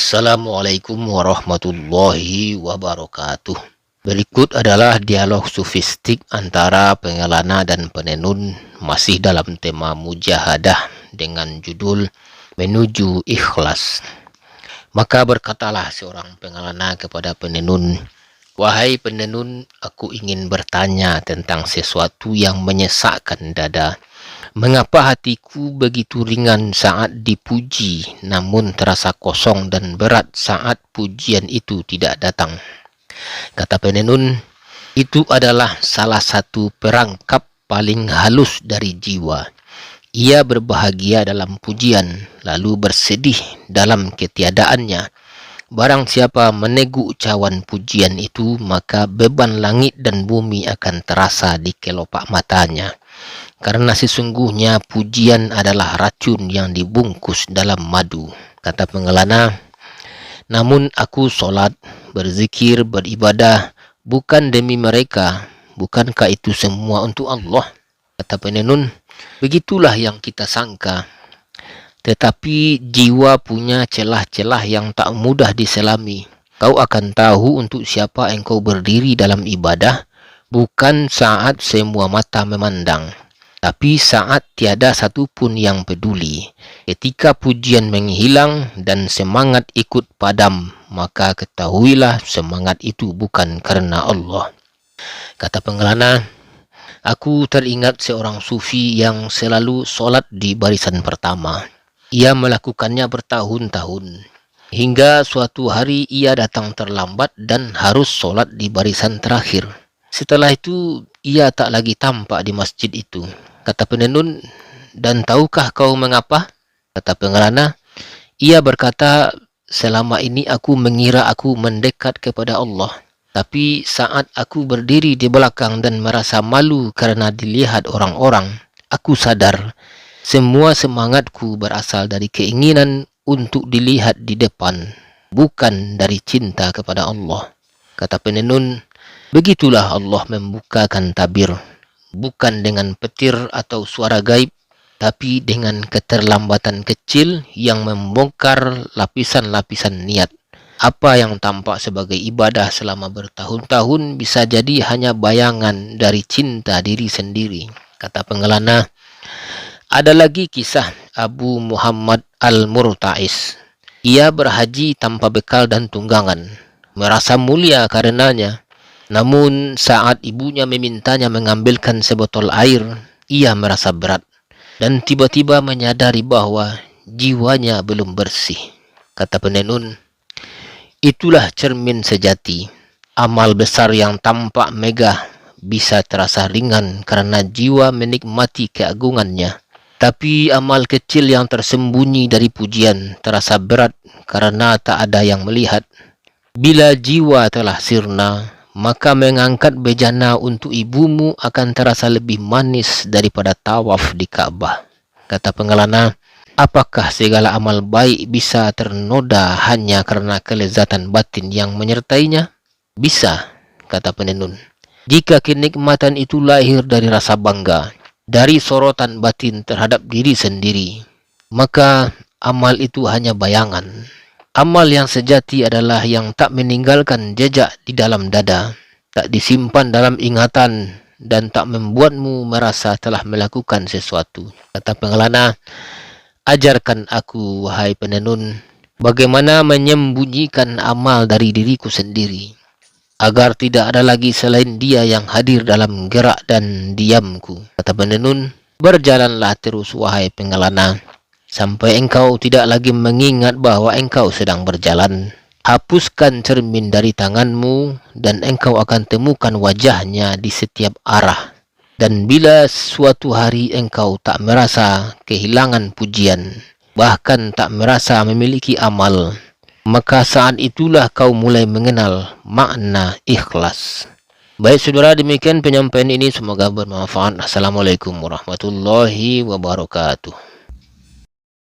Assalamualaikum warahmatullahi wabarakatuh. Berikut adalah dialog sufistik antara pengelana dan penenun masih dalam tema mujahadah dengan judul Menuju Ikhlas. Maka berkatalah seorang pengelana kepada penenun, "Wahai penenun, aku ingin bertanya tentang sesuatu yang menyesakkan dada. Mengapa hatiku begitu ringan saat dipuji, namun terasa kosong dan berat saat pujian itu tidak datang?" Kata penenun, itu adalah salah satu perangkap paling halus dari jiwa. Ia berbahagia dalam pujian, lalu bersedih dalam ketiadaannya. Barang siapa meneguk cawan pujian itu, maka beban langit dan bumi akan terasa di kelopak matanya. Karena sesungguhnya pujian adalah racun yang dibungkus dalam madu. Kata pengelana, namun aku solat, berzikir, beribadah, bukan demi mereka. Bukankah itu semua untuk Allah? Kata penenun, begitulah yang kita sangka. Tetapi jiwa punya celah-celah yang tak mudah diselami. Kau akan tahu untuk siapa engkau berdiri dalam ibadah, bukan saat semua mata memandang, tapi saat tiada satupun yang peduli. Ketika pujian menghilang dan semangat ikut padam, maka ketahuilah semangat itu bukan karena Allah. Kata pengelana, aku teringat seorang sufi yang selalu solat di barisan pertama. Ia melakukannya bertahun-tahun. Hingga suatu hari ia datang terlambat dan harus solat di barisan terakhir. Setelah itu, ia tak lagi tampak di masjid itu. Kata penenun, dan tahukah kau mengapa? Kata pengelana, ia berkata, selama ini aku mengira aku mendekat kepada Allah. Tapi saat aku berdiri di belakang dan merasa malu karena dilihat orang-orang, aku sadar semua semangatku berasal dari keinginan untuk dilihat di depan, bukan dari cinta kepada Allah. Kata penenun, begitulah Allah membukakan tabir, bukan dengan petir atau suara gaib, tapi dengan keterlambatan kecil yang membongkar lapisan-lapisan niat. Apa yang tampak sebagai ibadah selama bertahun-tahun bisa jadi hanya bayangan dari cinta diri sendiri. Kata pengelana, ada lagi kisah Abu Muhammad Al-Murtais. Ia berhaji tanpa bekal dan tunggangan, merasa mulia karenanya. Namun saat ibunya memintanya mengambilkan sebotol air, ia merasa berat dan tiba-tiba menyadari bahwa jiwanya belum bersih. Kata penenun, itulah cermin sejati. Amal besar yang tampak megah bisa terasa ringan karena jiwa menikmati keagungannya. Tapi amal kecil yang tersembunyi dari pujian terasa berat karena tak ada yang melihat. Bila jiwa telah sirna, maka mengangkat bejana untuk ibumu akan terasa lebih manis daripada tawaf di Ka'bah. Kata pengelana, apakah segala amal baik bisa ternoda hanya karena kelezatan batin yang menyertainya? Bisa, kata penenun. Jika kenikmatan itu lahir dari rasa bangga, dari sorotan batin terhadap diri sendiri, maka amal itu hanya bayangan. Amal yang sejati adalah yang tak meninggalkan jejak di dalam dada, tak disimpan dalam ingatan, dan tak membuatmu merasa telah melakukan sesuatu. Kata pengelana, ajarkan aku, wahai penenun, bagaimana menyembunyikan amal dari diriku sendiri, agar tidak ada lagi selain dia yang hadir dalam gerak dan diamku. Kata penenun, berjalanlah terus, wahai pengelana, sampai engkau tidak lagi mengingat bahwa engkau sedang berjalan. Hapuskan cermin dari tanganmu dan engkau akan temukan wajahnya di setiap arah. Dan bila suatu hari engkau tak merasa kehilangan pujian, bahkan tak merasa memiliki amal, maka saat itulah kau mulai mengenal makna ikhlas. Baik saudara, demikian penyampaian ini, semoga bermanfaat. Assalamualaikum warahmatullahi wabarakatuh.